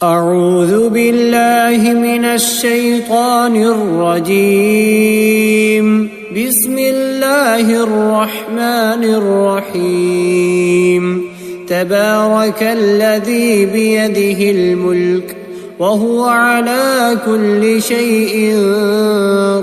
أعوذ بالله من الشيطان الرجيم. بسم الله الرحمن الرحيم. تبارك الذي بيده الملك وهو على كل شيء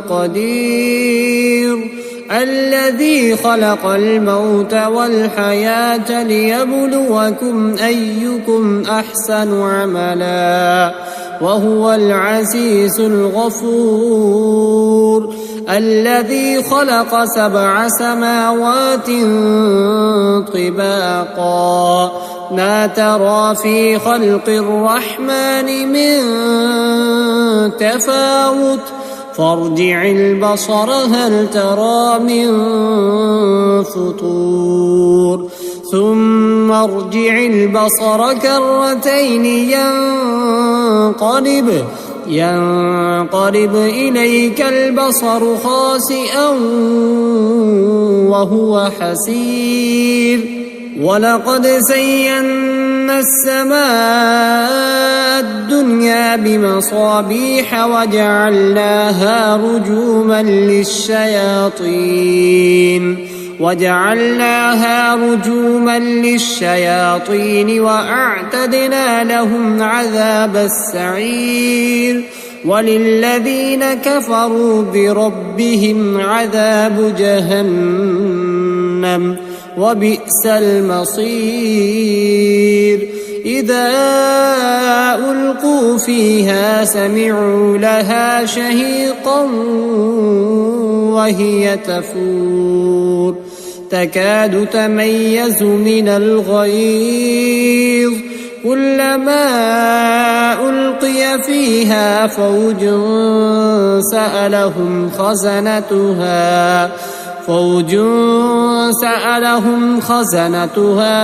قدير. الذي خلق الموت والحياة ليبلوكم أيكم أحسن عملا وهو العزيز الغفور. الذي خلق 7 سماوات طباقا ما ترى في خلق الرحمن من تفاوت فارجع البصر هل ترى من فطور ثم ارجع البصر كرتين ينقلب إليك البصر خاسئا وهو حسير. ولقد زينا السماء الدنيا بمصابيح وجعلناها رجوما للشياطين وأعتدنا لهم عذاب السعير. وللذين كفروا بربهم عذاب جهنم وبئس المصير. إذا ألقوا فيها سمعوا لها شهيقا وهي تفور تكاد تميز من الغيظ كلما ألقي فيها فوج سألهم خزنتها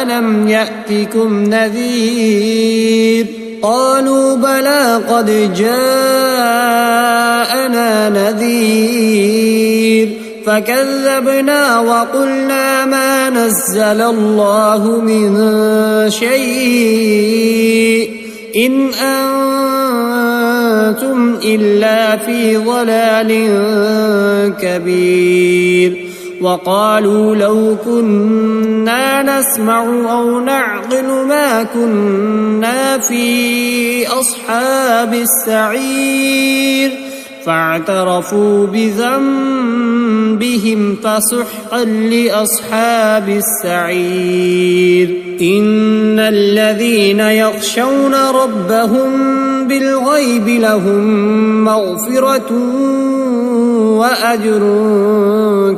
ألم يأتكم نذير قالوا بلى قد جاءنا نذير فكذبنا وقلنا ما نزل الله من شيء إن أنتم إلا في ضلال كبير. وقالوا لو كنا نسمع أو نعقل ما كنا في أصحاب السعير فاعترفوا بذنبهم فسحقا لأصحاب السعير. إن الذين يخشون ربهم بالغيب لهم مغفرة وأجر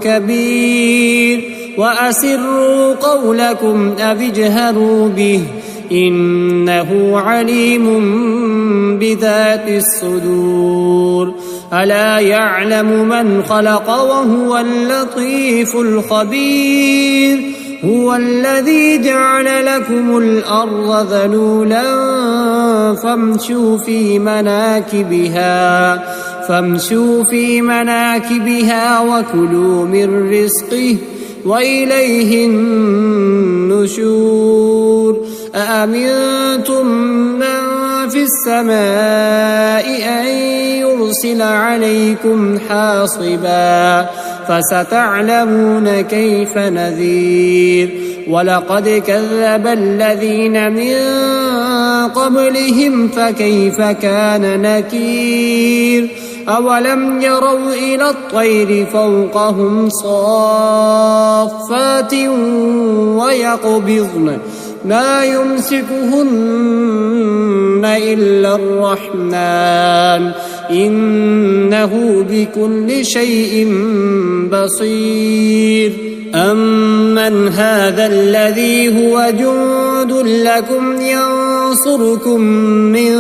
كبير. وأسروا قولكم أو اجهروا به إنه عليم بذات الصدور. ألا يعلم من خلق وهو اللطيف الخبير. هو الذي جعل لكم الأرض ذلولا فامشوا في مناكبها وكلوا من رزقه وإليه النشور. أأمنتم من في السماء أن يرسل عليكم حاصبا فستعلمون كيف نذير. ولقد كذب الذين من قبلهم فكيف كان نكير. أولم يروا إلى الطير فوقهم صافات ويقبضن ما يمسكهن إلا الرحمن إنه بكل شيء بصير. أمن هذا الذي هو جند لكم ينصركم من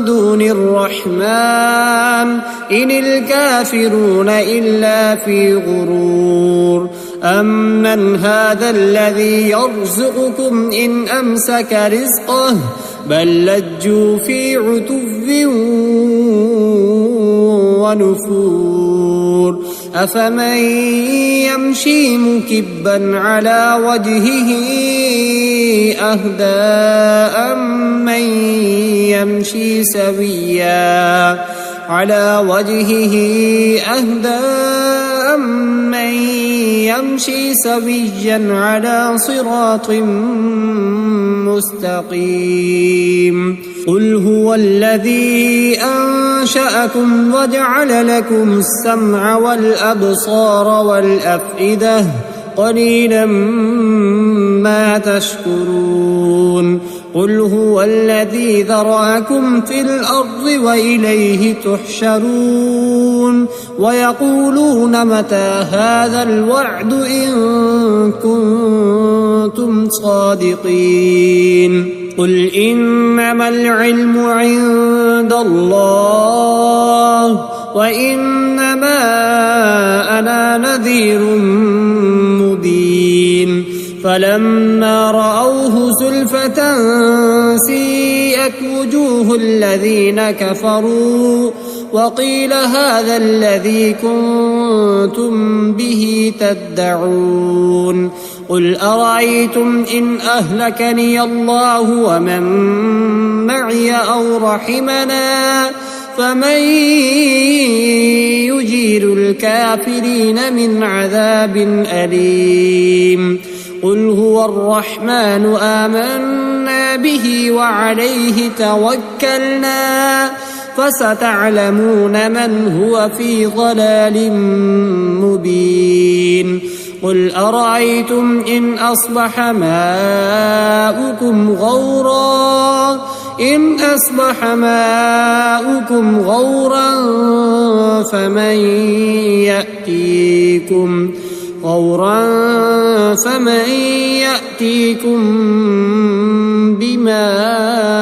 دون الرحمن إن الكافرون إلا في غرور. أمن هذا الذي يرزقكم إن أمسك رزقه بل لجوا في عتو ونفور. أفمن يمشي مكبا على وجهه أهدى أمن يمشي سويا على صراط مستقيم قل هو الذي أنشأكم وجعل لكم السمع والأبصار والأفئدة قليلا ما تشكرون قل هو الذي ذرأكم في الأرض وإليه تحشرون ويقولون متى هذا الوعد إن كنتم صادقين قل إنما العلم عند الله وإنما أنا نذير مبين فلما رأوه زلفة سيئت وجوه الذين كفروا وقيل هذا الذي كنتم به تدعون قل أرأيتم إن أهلكني الله ومن معي أو رحمنا فمن يجير الكافرين من عذاب أليم قل هو الرحمن آمنا به وعليه توكلنا فستعلمون من هو في ضلال مبين قل أرأيتم إن أصبح ماؤكم غورا فمن يأتيكم بماء